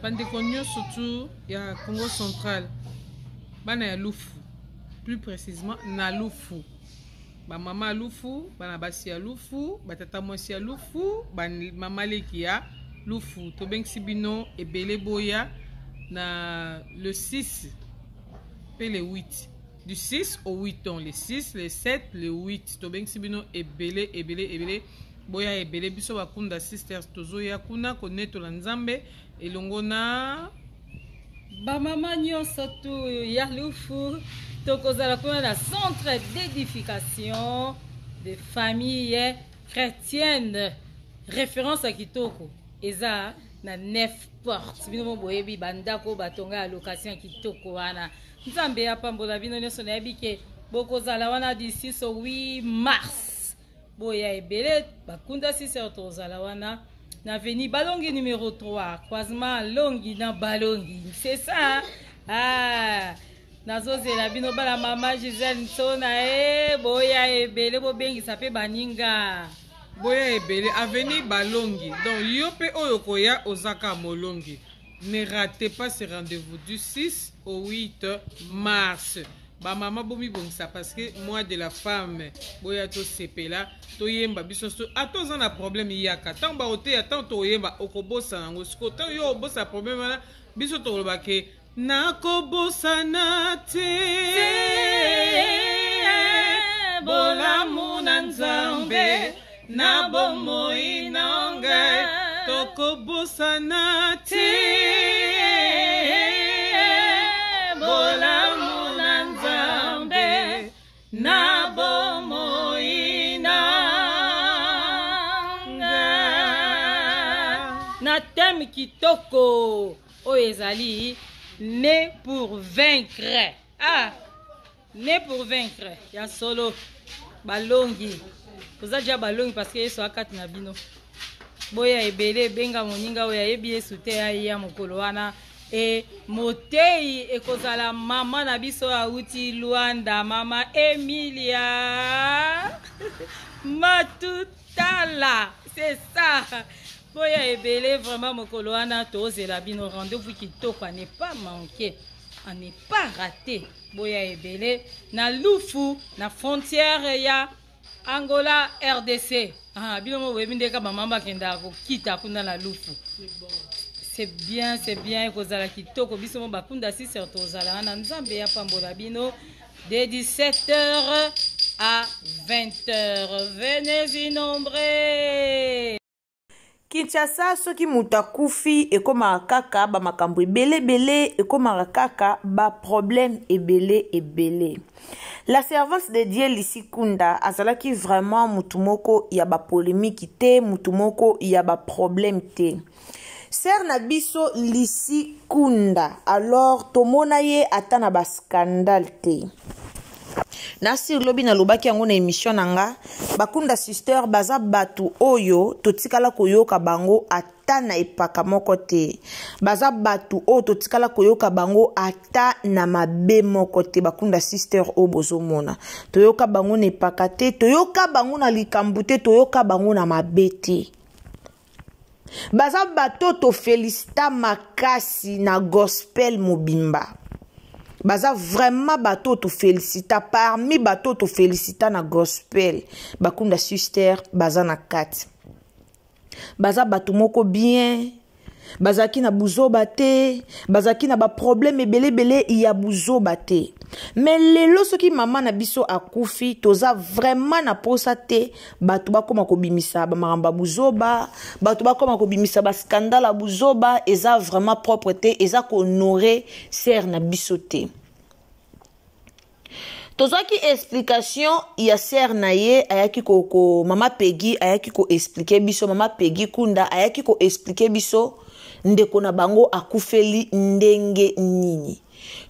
Bandekogno surtout il y a Congo central. Bana ya lufu. Plus précisément na lufu. Ba mama lufu, bana basi ya lufu, ba tata mwasi ya lufu, ba mama leki ya lufu. To bengsi bino ebele boya na le 6 et le 8. Du 6 au 8 ans, les 6, les 7, les 8. To bengsi bino ebele boya ebele biso bakunda sisters tozoya kuna koneto la nzambe elongo na ba mama nyonso tu ya lufu tokozala kuna na centre d'édification de famille chrétienne référence à kitoko eza na 9 portes bino boyebi bandako batonga ya location kitoko wana nzambe ya pambola bino nyonso nayebi ke bokozala wana du 6 au 8 mars boya ebele bakunda sister tozala wana na avenue Balongi numéro 3 croisement Longi na Balongi c'est ça nazozela bino bala mama Gisèle Nsona boya ebele bobengisa pe baninga boya ebele avenue Balongi donc yo pe oyo koya ozaka molongi. Ne ratez pas ce rendez-vous du 6 au 8 mars. Ba mama bomi bongisa parce que moi de la femme boya to sepela to yemba biso so atoza na problème yaka tant ba ote ya tant to yemba okobosa nango siko tant yo obosa problème wana biso to loba ke nakobosa na te bolamu na nzambe na bomoi na ngai tokobosa na te bolamu na bomoi na na thème kitoko oyo ezali né pour vaincre né pour vaincre ya solo balongi oza dia balongi parce que yesu akati na bino boya ebele benga moninga oyo ayebi yesu te ya mokolo wana e motei ekozala mama na biso auti Luanda mama Emilia Matutala c'est ça boya ebele vraiment mokolo wana tozela bino rendez-vous kitoko à ne pas manquer à ne pas rater boya ebele na lufu na frontière ya Angola RDC bino mo webindeka mama bakenda ko kita kuna na lufu c'est bien ekozala kitoko biso mo bakunda si sur tozala na nzambe ya pambola bino de 17h à 20h venez innombrés. Kinshasa soki mutu akufi ekomaka kaka ba makambo ebele ekomaka kaka ba problème ebele. La servante de Dieu Lisi Kunda azalaki vraiment mutu moko ya ba polémique te, mutu moko ya ba problème te. Ser na biso Lisi Kunda alors tomona ye ata na ba scandale te. Nasi lobi na lobaki yango na émission nanga bakunda sister baza batu oyo totikala koyoka bango ata na epaka moko te. Baza batu oyo totikala koyoka bango ata na mabe moko te bakunda sister o bozomona. Toyoka bango na epaka te, toyoka bango na likambu te, toyoka bango na mabe te. Baza bato to félicita makasi na gospel mobimba. Baza vraiment bato to félicita parmi bato to félicita na gospel bakunda sister baza na kati. Baza bato moko bien, bazaki na buzoba te, bazaki na ba problème ebele ya buzoba te. Mais lelo soki mama na biso akufi toza vraiment na posa te bato bakoma kobimisa ba maramba buzoba, bato bakoma kobimisa ba scandale buzoba eza vraiment propre te, eza ko honorer ser na biso te. Tozaki explication ya ser na ye ayaki ko mama Peggy ayaki ko expliquer biso mama Peggy Kunda ayaki ko expliquer biso ndeko na bango akufeli ndenge nini.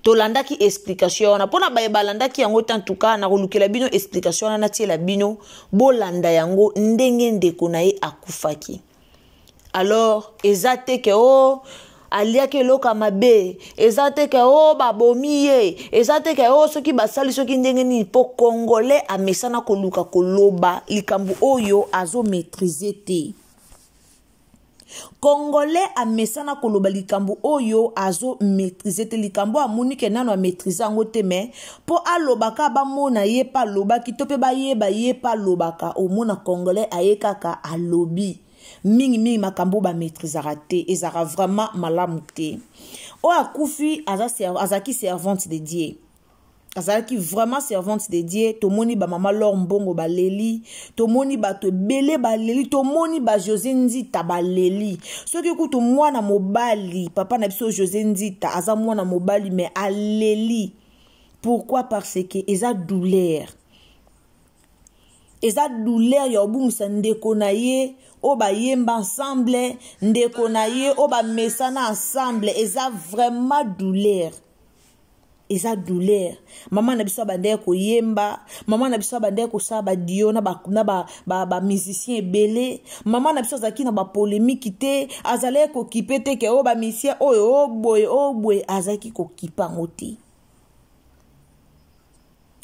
Tolandaki explication wana pona baye balandaki yango tantuka na kolukela bino explication wana tiela bino bolanda yango ndenge ndeko na ye akufaki. Alors ezate ke aliaki loka mabe ezate ke babomiye ezate ke soki basali soki ndenge ni po congolais amesana koluka koloba likambu oyo azo maîtriser te. Congolais amesana koloba likambo oyo azo maîtriser te likambo amoni ke nano a maîtriser ngo te mais po alobaka ba mona ye pa lobaki to pe ba ye pa lobaka o mona Congolais aye kaka alobi mingi makambo ba maîtriser te ezara vraiment malamu te o akufi azaki servante de Dieu. Azalaki vraiment servante de Dieu, tomoni ba mama lor mbongo ba leli, tomoni ba to belé ba leli, tomoni ba José Nzita ba leli. Soki kutu mwana mobali, papa na biso José Nzita, aza mwana mobali mais a leli. Pourquoi? Parce que eza douleur. Eza douleur ya obumisa ndeko na ye, o ba yemba ensemble, ndeko na ye, o ba mesana ensemble, eza vraiment douleur. Eza douleur. Maman na biso bande ko yemba, maman na biso bande ko sa ba dio na ba musicien belé, maman na biso zaki na ba polémique te, azale ko kipete ke o ba musicien o boy azaki ko kipango te.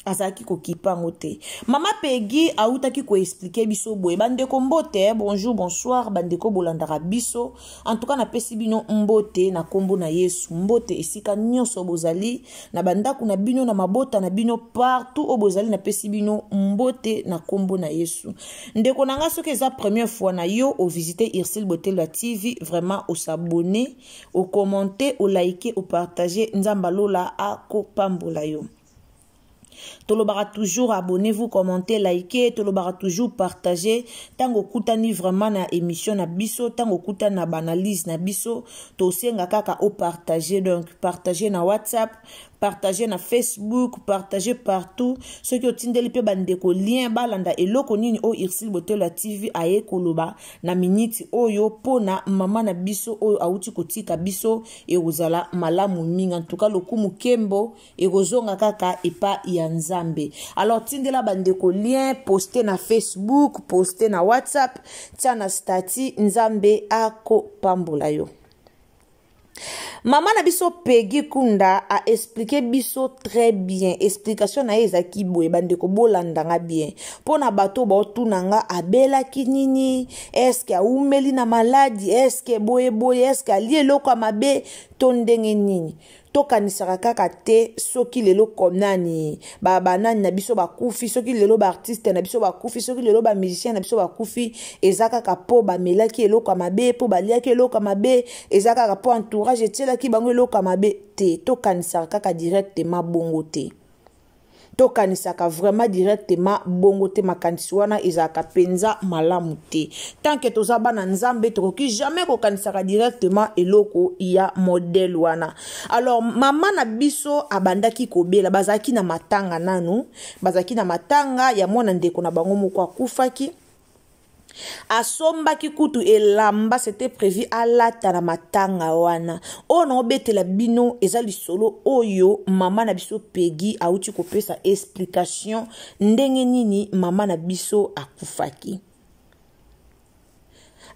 Azaki ko kipango te. Mama Peggy autaki ko expliquer biso boy bandeko mbote, bonjour bonsoir bandeko bolandaka biso. En tout cas na pesi bino mbote na kombo na Yesu. Mbote esika nyonso bozali na bandako na bino na mabota na bino partout o bozali na pesi bino mbote na kombo na Yesu. Ndeko nanga soki eza première fois na yo o visiter Irsil Botelo TV, vraiment o s'abonner, o commenter, o liker, o partager, nzamba lola ako pambola yo. Tolobara toujours abonnez-vous, commentez, likez, tolobara toujours partagez. Tango kutani vraiment na émission na biso, tango kutani na banalise na biso, to senga kaka o partager, donc partagez na WhatsApp, partagez na Facebook, partagez partout. Ceux qui ont tindeli pe bandeko lien balanda eloko nini o Irsil Botelo TV aye koloba na minute oyo pona mama na biso oyo auti kotika biso e ozala malamu mingi. En tout cas lokumu kembo e kozonga kaka epa ya Nzambe. Alors tindela bandeko lien, poster na Facebook, poster na WhatsApp, tia na stati Nzambe ako pambola yo. Maman na biso Peggy Kunda a expliqué biso très bien. Explication na ezaki boye bandeko bolandanga bien. Pona bato ba otunanga abela kinini, eske aumeli na maladie, eske boye eske ali eloko mabe tondenge nini. Tokanisaka kaka te soki lelo komnani ba banani na biso bakufi, soki lelo ba artiste na biso bakufi, soki lelo ba musicien na biso bakufi, ezaka kaka po ba melaki eloko mabe, po baliaki eloko mabe, ezaka kaka po entourage etielaki bango eloko mabe te. Tokanisaka kaka directement bongo te. Tokanisaka vraiment directement bongo te, makanisi wana ezaka penza malamu te. Tant que toza bana Nzambe tokoki jamais kokanisaka directement eloko ya modèle wana. Alors mama na biso abandaki kobela, bazaki na matanga nanu, bazaki na matanga ya mwana ndeko na bango moko akufaki. Asomba kikutu elamba, c'était prévu à la na matanga wana. Ono betela bino ezali solo oyo mama na biso Peggy auti kopesa explication ndenge nini mama na biso akufaki.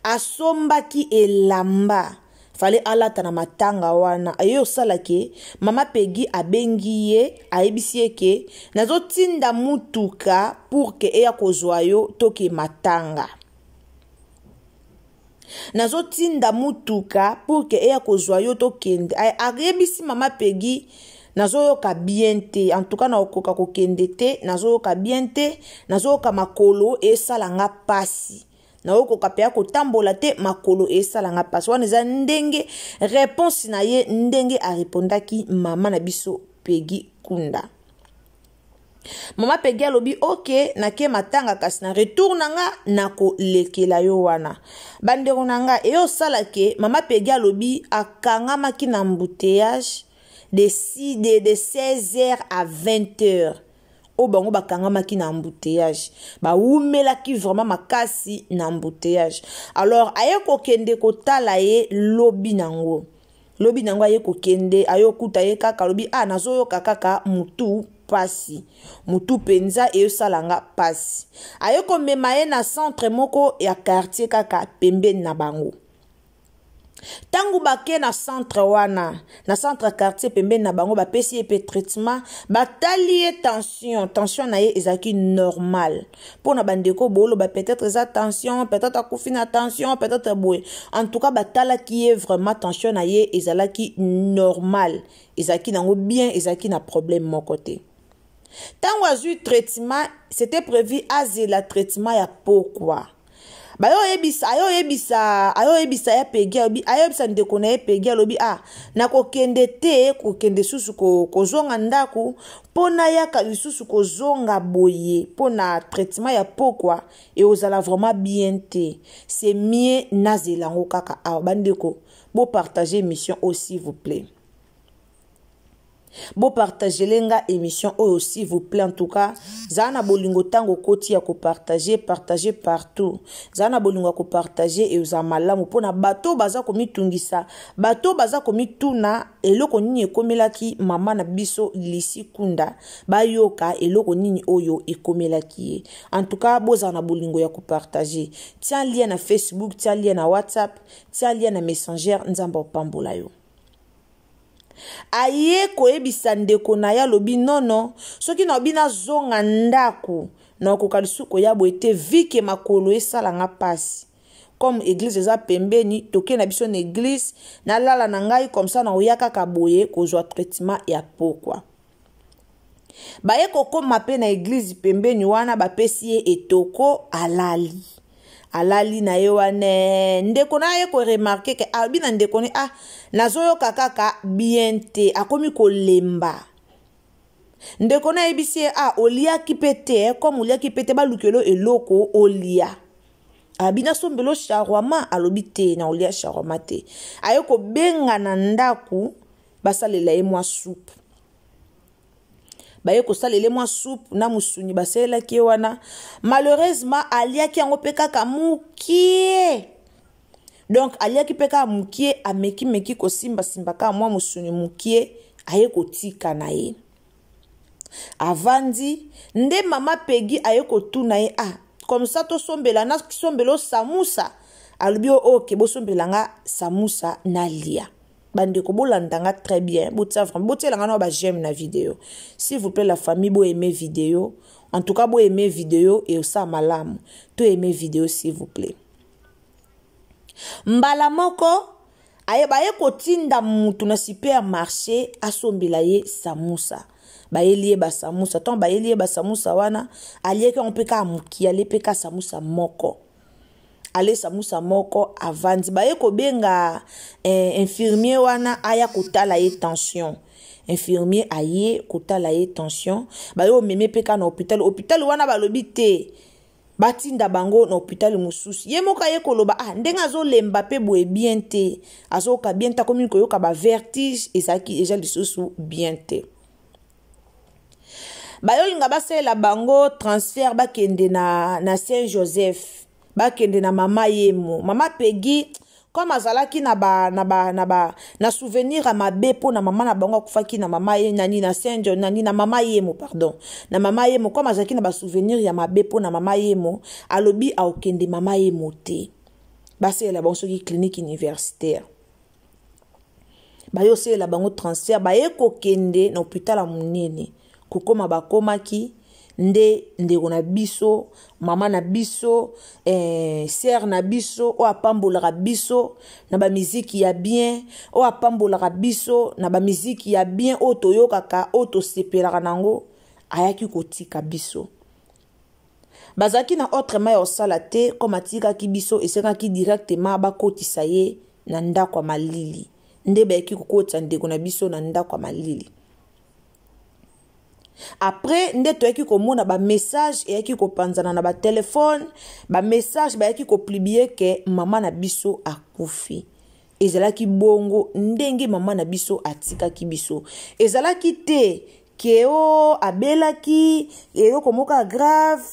Asomba ki elamba fale alata na matanga wana ayo salake mama Peggy abengi ye ayebisi eke nazotinda mutuka pour que eya kozwa yo toke matanga. Nazotinda mutuka pour que eya kozwa yo tokende. Ayebisi mama Peggy nazoyoka bien te, en tout cas na okoka kokende te, nazoyoka bien te, nazoyoka makolo esalanga pasi. Na okoka pe kotambola te, makolo esalanga pasi. Wana eza ndenge réponse na ye ndenge a répondaki mama na biso Peggy Kunda. Mama Peggy alobi ok nake matanga kasi na retour nanga nako lekela yo wana. Bandeko nanga eyo salake mama Peggy alobi akangama ki na embouteillage de 16h à 20h. O bango bakangama ki na embouteillage. Ba umela ki vraiment makasi na embouteillage. Alors aye kokende kotala ye lobi nango. Lobi nango aye kokende ayo kuta ye kaka lobi nazoyo kaka mutu pasi. Mutu penza eyo salanga pasi. Ayo komema ye na centre moko ya quartier kaka pembeni na bango. Tangu bake na centre wana, na centre quartier pembeni na bango ba pesi epe traitement, batali tension na ye ezaki normal. Pour na bandeko bolo ba peut-être eza tension, peut-être akufi na tension, peut-être boye. En tout cas batala qui est vraiment tension na ye ezalaki normal. Ezaki nango bien, ezaki na problème mon côté. Tangu azu traitement, c'était prévu azela traitement ya pourquoi? Ayo ebisa ya pegi ayo ebisa ndeko na ye pegi alobi na kokende te kokende susu kozonga ndaku pona yaka lisusu kozonga boye pona traitement ya pokwa et ozala vraiment bien te c'est mieux nazelango kaka bandeko bo partager émission aussi s'il vous plaît. Bo partager lenga émission aussi s'il vous plaît en tout cas zana bolingo tango koti ya ko partager partout zana bolingo ko partager et uzamalamu pona bato baza komitungisa bato baza komituna eloko nini ekomelaki mama na biso lisi kunda bayoka eloko nini oyo ekomelaki en tout cas bozana bolingo ya ko partager tiens lien na Facebook tiens lien na WhatsApp tiens lien na Messenger nzamba pambola yo aye koyebisa ndeko na ya lobi nono soki na bina zonga ndaku na kokalisu koyabo ete vike makolo esalanga pasi comme église eza pembeni toke na biso na église na lala na ngai comme ça na oyaka kaboye kozwa traitement ya pokwa baye kokoma pe na église pembeni wana bapesi ye etoko alali na ye wane ndeko na ye ko remarquer ke albina ndeko ne nazoyo kaka bien te akomi kolemba ndeko na yebisi olia kipete comme olia kipete balukelo eloko olia abina sombelo shawarma alobi te na olia shawarma te ayoko benga na ndaku basalela ye mwa soupe baye ko salele mwa soupe na musuni basela ki wana malheureusement alia ki yango peka ka mukie donc alia ki peka mukie ameki ko simba ka mwa musuni mukie aye ko tika na ye avandi nde mama Pegi aye ko tuna ye comme ça to sombela na sombelo samusa albio ke bo sombela nga samusa na lia bandeko bolandanga très bien botelanga na ba j'aime na vidéo s'il vous plaît la famille bo aimer vidéo en tout cas bo aimer vidéo et ça malamu to aimer vidéo s'il vous plaît mbala moko aye baye kotinda mutu na supermarché asombela ye samusa baye liye ba samusa ton baye liye ba samusa wana aliye ko mpeka muki ale peka samusa moko ale samusa moko avandi baye ko benga infirmier wana aya kotala ye tension infirmier aye kotala ye tension baye o meme peka na hôpital wana balobi te batinda bango na hôpital mususu ye moka ye koloba ndenga zo lemba pe boye bien te azoka bien ta komi koyoka ba vertige ezaki déjà lisusu bien te bayo linga basela bango transfert bakende na Saint-Joseph bakende na mama yemo mama Pegi comme azalaki na souvenir à mabe po na mama na bango kufaki na mama ye nani na Saint-John nani na mama yemo pardon na mama yemo comme azalaki na ba souvenir ya mabe po na mama yemo alobi aokende mama yemo te basela bango soki clinique universitaire bayo sela bango transfert baye kokende na hôpital ya munene kokoma bakomaki ndeko na biso mama na biso sœur na biso o apambolaka biso na ba musique ya bien o apambolaka biso na ba musique ya bien o toyokaka o tosepelaka nango ayaki kotika biso bazaki na autre ma osala te comme atikaki biso esekaki directement bakotisa ye na ndako ya malili nde bayaki kokotisa ndeko na biso na ndako ya malili. Après nde toyaki komona ba message eyaki kopanzana na ba téléphone ba message bayaki ko publier ke mama na biso akufi ezalaki bongo ndenge mama na biso atikaki biso ezalaki te ke abelaki eloko moka grave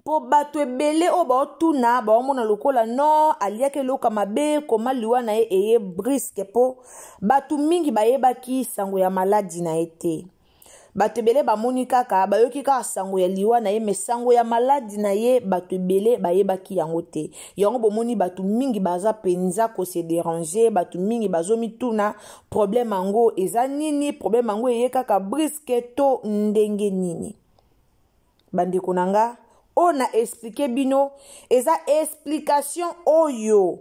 po bato ebele o baotuna baomona lokola no aliaki eloko mabe koma liwa na ye eye briske po bato mingi bayebaki sango ya maladi na ye te bato ebele bamoni kaka bayoki kaka sango ya liwa na ye me sango ya maladi na ye bato ebele bayebaki yango te yango bomoni bato mingi baza penza kose déranger bato mingi bazomituna problème yango eza nini problème yango eye kaka briske to ndenge nini bandeko na nga oyo na explike bino eza explication oyo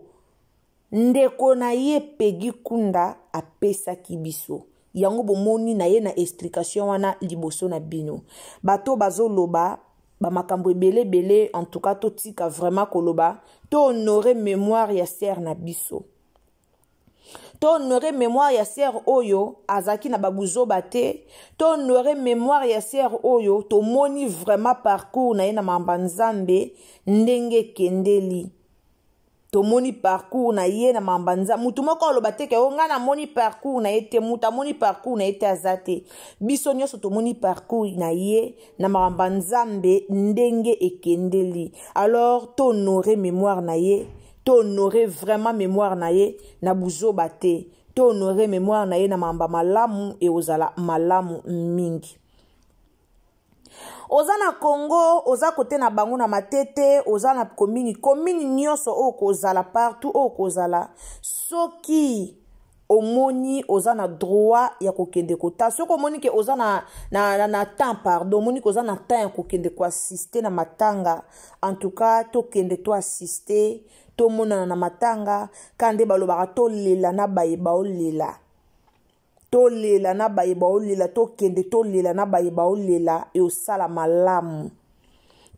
ndeko na ye Peggy Kunda apesaki biso yango bomoni na ye na explication wana liboso na bino bato bazoloba bamakambo ebele en tout cas totika vraiment koloba to honorer mémoire ya sœur na biso to honorer mémoire ya sœur oyo azaki na babuzoba te to honorer mémoire ya sœur oyo tomoni vraiment parcours na ye na mambanzambe ndenge kendeli tomoni parcours na ye na mambanza mutu moko aloba te ke nga na moni parcours na ye te mutu amoni parcours na ye te aza te biso nyonso tomoni parcours na ye na mambanzambe ndenge ekendeli alors to honorer mémoire na ye to honorer vraiment mémoire na ye na buzoba te to honorer mémoire na ye na mamba malamu e ozala malamu mingi oza na Congo oza kote na bango na matete oza na komini nyonso o kozala partout o kozala soki omoni oza na droit ya kokende kota soki omoni ke oza na temps pardon omoni ke oza na temps ya kokende ko assister na matanga en tout cas tokende to assister tomonana na matanga kande balobaka tolela na bayeba olela tolela na bayeba olela tokende tolela na bayeba olela e osala malamu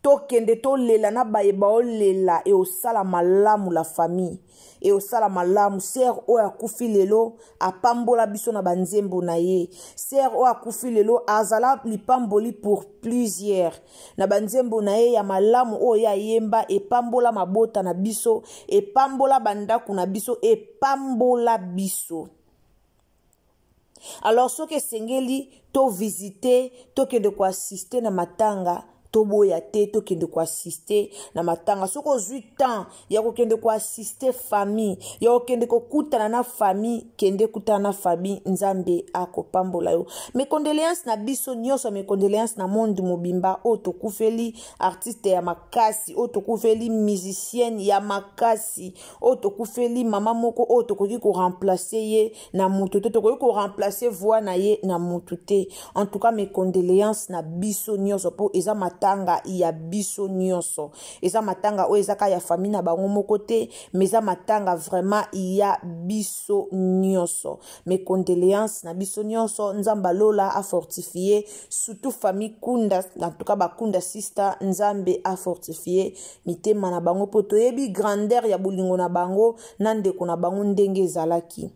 tokende tolela na bayeba olela e osala malamu la famille e osala malamu sœur oyo akufi lelo apambola biso na banzembo na ye sœur oyo akufi lelo azala lipamboli pour plusieurs na banzembo na ye ya malamu oyo ya yemba epambola mabota na biso epambola bandaku na biso epambola biso. Alors soki esengeli to visiter tokende ko assister na matanga toboya te tokende ko assister na matanga soko 8 ans ya kokende ko assister famille ya kokende ko kutana na famille kende kutana na famille nzambe akopambola yo mes condoléances na biso nyonso mes condoléances na monde mobimba o tokufeli artiste ya makasi o tokufeli musicienne ya makasi o tokufeli mama moko o tokoki ko remplacer ye na mutu te tokoki ko remplacer voix na ye na mutu te en tout cas mes condoléances na biso nyonso po eza matanga ya biso nyonso eza matanga o ezaka ya famille na bango moko te mais eza matanga vraiment ya biso nyonso mes condoléances na biso nyonso nzamba lola a fortifier surtout famille Kunda en tout cas ba Kunda sister nzambe a fortifier mitema na bango poto yebi grandeur ya bolingo na bango na ndeko na bango ndenge ezalaki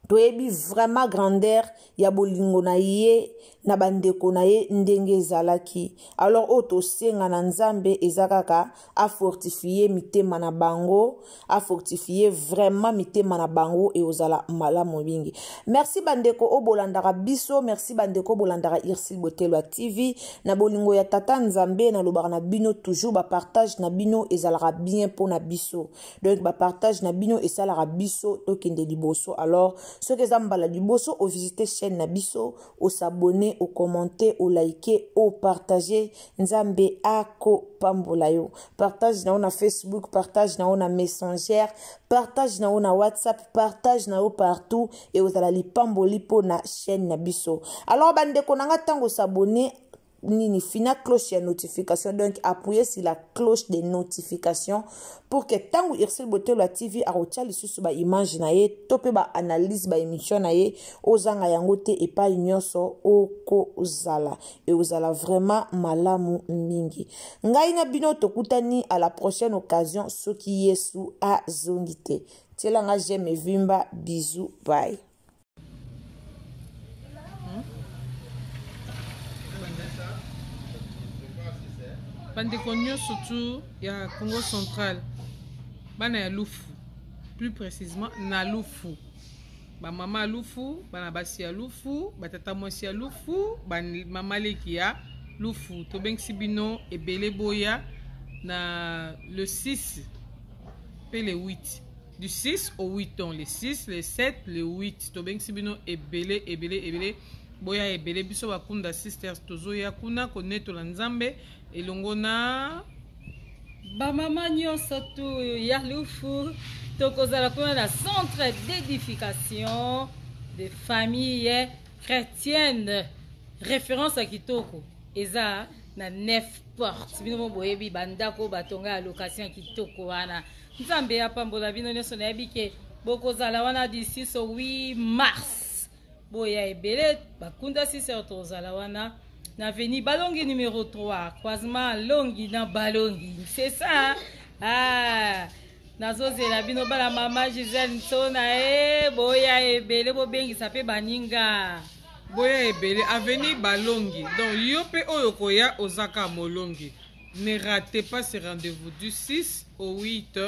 toyebi vraiment grandeur ya bolingo na ye na bandeko na ye ndenge ezalaki alors o tosenga na nzambe ezakaka a fortifier mitema na bango a fortifier vraiment mitema na bango e ozala malamu mingi. Merci bandeko o bolandaka biso merci bandeko bolandaka Irsil Botelwa TV na bolingo ya tata nzambe na lobaka na bino toujours ba partage na bino ezalaka bien pour na biso donc ba partage na bino esalaka biso tokende liboso alors ceux qui zambala liboso o visiter chaîne na biso o s'abonner au commenter au liker au partager nzambe ako pambola yo partage na on Facebook partage na on Messenger partage na on WhatsApp partage na o partout et aux ala li pamboli po na chaîne na biso alors bande konanga tango s'abonner nini fina cloche ya notification donc appuyez sur la cloche de notification pour que tango Irsil Botelwa TV a rotia lisusu ba image na ye tope ba analyse ba émission na ye ozanga yango te et pas nyonso oko ozala et ozala vraiment malamu mingi ngai na bino tokutani à la prochaine occasion soki Yesu a zongite tielanga j'aime vimba bisous bye. bandeko nyonso surtout ya Congo central bana ya lufu plus précisément na lufu bamama ya lufu bana basi ya lufu batata mwasi ya lufu bamama leki ya lufu tobengisi bino ebele boya na le 6 pe le 8 du 6 au 8 ans le 6 le 7 le 8 tobengisi bino ebele boya ebele biso bakunda sisters tozoya kuna konetola nzambe elongo na bamama nyonso tu ya lufu tokozala kuna na centre d'édification de famille chrétienne référence ya kitoko eza na 9 porte bino boyebi bandako batonga ya location ya kitoko wana nzambe ya pambola bino nyonso nayebi ke bokozala wana du 6 au 8 mars boya ebele bakunda 6 heures tozala wana na avenue Balongi numéro 3 croisement Longi na Balongi c'est ça nazozela bino bala mama Gisèle Nsona boya ebele bobengisa pe baninga boya ebele avenue Balongi donc yo pe oyo koya ozaka molongi ne ratez pas ce rendez-vous du 6 au 8